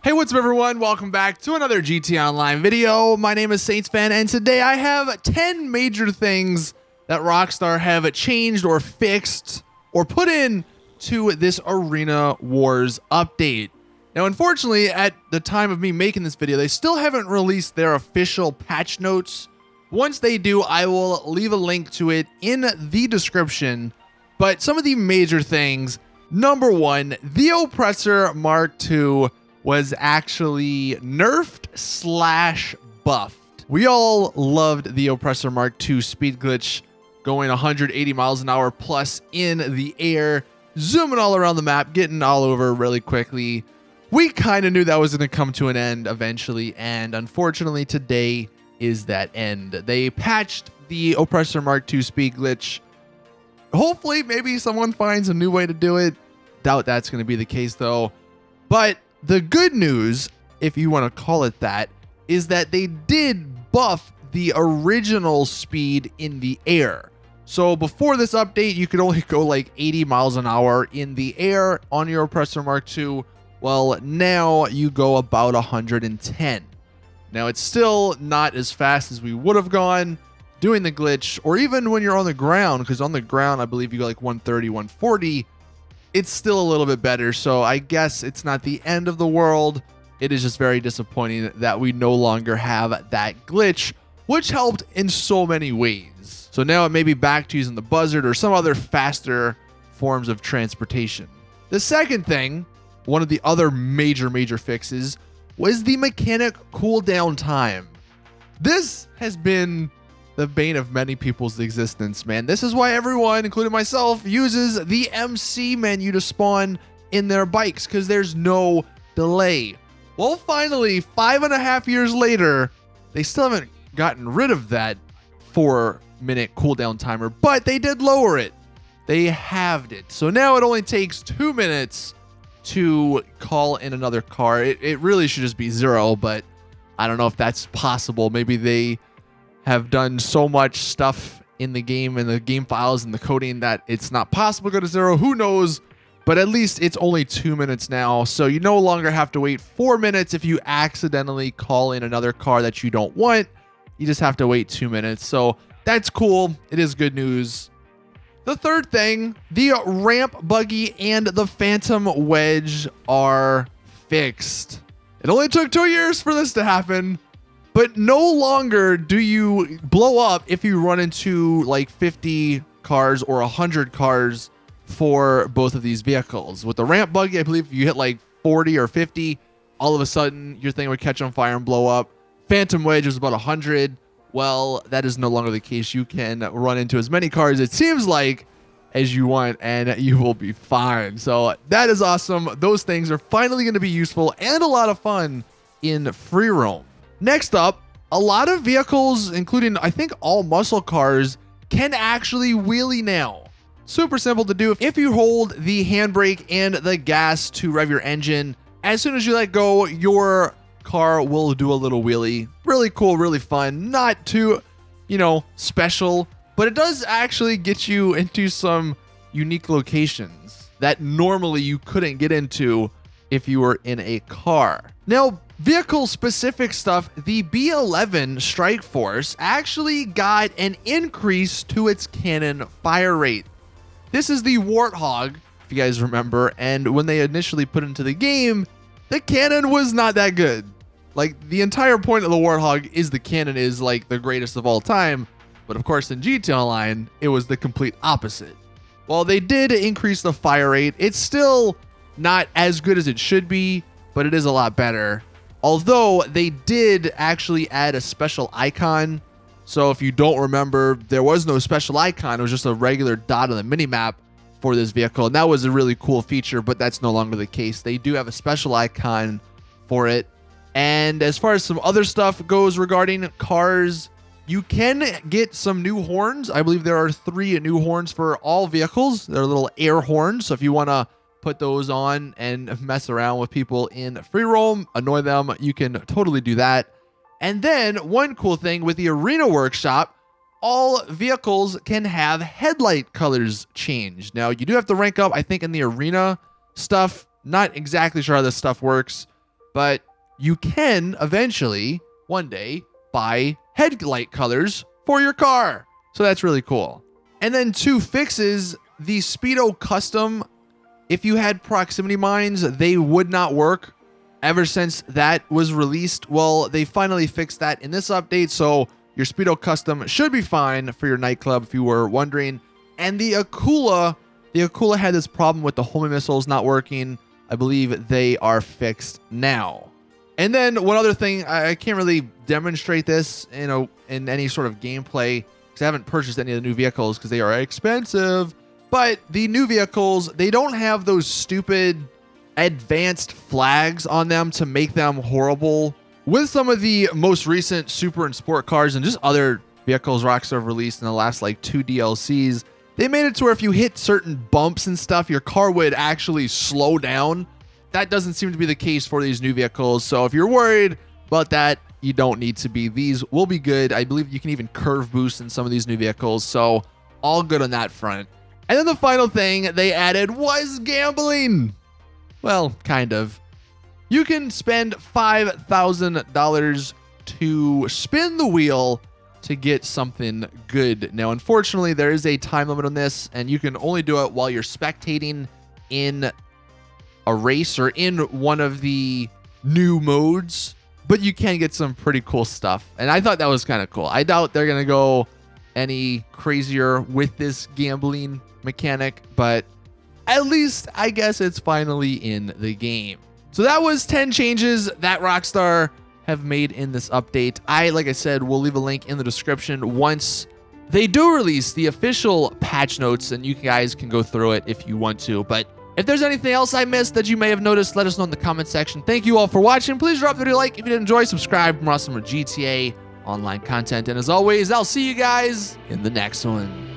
Hey, what's up everyone? Welcome back to another GT Online video. My name is Saintsfan, and today I have 10 major things that Rockstar have changed or fixed or put in to this Arena Wars update. Now, unfortunately, at the time of me making this video, they still haven't released their official patch notes. Once they do, I will leave a link to it in the description. But some of the major things, number one, the Oppressor Mark II was actually nerfed / buffed. We all loved the Oppressor Mark II speed glitch, going 180 miles an hour plus in the air, zooming all around the map, getting all over really quickly. We kind of knew that was going to come to an end eventually, and unfortunately today is that end. They patched the Oppressor Mark II speed glitch. Hopefully, maybe someone finds a new way to do it. Doubt that's going to be the case though. But the good news, if you want to call it that, is that they did buff the original speed in the air. So before this update, you could only go like 80 miles an hour in the air on your Oppressor Mark II. Well, now you go about 110. Now, it's still not as fast as we would have gone doing the glitch, or even when you're on the ground, because on the ground, I believe you go like 130, 140. It's still a little bit better, so I guess it's not the end of the world. It is just very disappointing that we no longer have that glitch, which helped in so many ways. So now it may be back to using the buzzard or some other faster forms of transportation. The second thing, one of the other major fixes, was the mechanic cooldown time. This has been the bane of many people's existence, man. This is why everyone, including myself, uses the MC menu to spawn in their bikes, because there's no delay. Well, finally, 5.5 years later, they still haven't gotten rid of that 4-minute cooldown timer, but they did lower it. They halved it. So now it only takes 2 minutes to call in another car. It really should just be 0, but I don't know if that's possible. Maybe they have done so much stuff in the game and the game files and the coding that it's not possible to go to 0. Who knows? But at least it's only 2 minutes now, so you no longer have to wait 4 minutes if you accidentally call in another car that you don't want. You just have to wait 2 minutes. So that's cool. It is good news. The third thing, the ramp buggy and the phantom wedge are fixed. It only took 2 years for this to happen. But no longer do you blow up if you run into like 50 cars or 100 cars for both of these vehicles. With the ramp buggy, I believe if you hit like 40 or 50, all of a sudden your thing would catch on fire and blow up. Phantom wedge was about 100. Well, that is no longer the case. You can run into as many cars, it seems like, as you want, and you will be fine. So that is awesome. Those things are finally going to be useful and a lot of fun in free roam. Next up, a lot of vehicles, including I think all muscle cars, can actually wheelie now. Super simple to do. If you hold the handbrake and the gas to rev your engine, as soon as you let go, your car will do a little wheelie. Really cool, really fun. Not too, special, but it does actually get you into some unique locations that normally you couldn't get into if you were in a car. Now, vehicle-specific stuff, the B11 Strike Force actually got an increase to its cannon fire rate. This is the Warthog, if you guys remember, and when they initially put it into the game, the cannon was not that good. Like, the entire point of the Warthog is the cannon is like the greatest of all time, but of course in GT Online, it was the complete opposite. Well, they did increase the fire rate. It's still not as good as it should be, but it is a lot better. Although they did actually add a special icon. So if you don't remember, there was no special icon. It was just a regular dot on the minimap for this vehicle. And that was a really cool feature, but that's no longer the case. They do have a special icon for it. And as far as some other stuff goes regarding cars, you can get some new horns. I believe there are 3 new horns for all vehicles. They're little air horns. So if you want to put those on and mess around with people in free roam, annoy them, you can totally do that. And then one cool thing with the Arena Workshop, all vehicles can have headlight colors change. Now, you do have to rank up, I think, in the arena stuff. Not exactly sure how this stuff works, but you can eventually, one day, buy headlight colors for your car. So that's really cool. And then 2 fixes, the Speedo Custom, if you had proximity mines, they would not work ever since that was released. Well, they finally fixed that in this update, so your Speedo Custom should be fine for your nightclub if you were wondering. And the Akula had this problem with the homing missiles not working. I believe they are fixed now. And then one other thing, I can't really demonstrate this, in any sort of gameplay because I haven't purchased any of the new vehicles because they are expensive. But the new vehicles, they don't have those stupid advanced flags on them to make them horrible. With some of the most recent super and sport cars and just other vehicles Rockstar have released in the last like 2 DLCs, they made it to where if you hit certain bumps and stuff, your car would actually slow down. That doesn't seem to be the case for these new vehicles. So if you're worried about that, you don't need to be. These will be good. I believe you can even curve boost in some of these new vehicles. So all good on that front. And then the final thing they added was gambling. Well, kind of. You can spend $5,000 to spin the wheel to get something good. Now, unfortunately, there is a time limit on this, and you can only do it while you're spectating in a race or in one of the new modes, but you can get some pretty cool stuff. And I thought that was kind of cool. I doubt they're going to go any crazier with this gambling mechanic, but at least I guess it's finally in the game. So that was 10 changes that Rockstar have made in this update. Like I said, we'll leave a link in the description once they do release the official patch notes, and you guys can go through it if you want to. But if there's anything else I missed that you may have noticed, let us know in the comment section. Thank you all for watching. Please drop the video a like if you did enjoy. Subscribe for more awesome GTA Online content. And as always, I'll see you guys in the next one.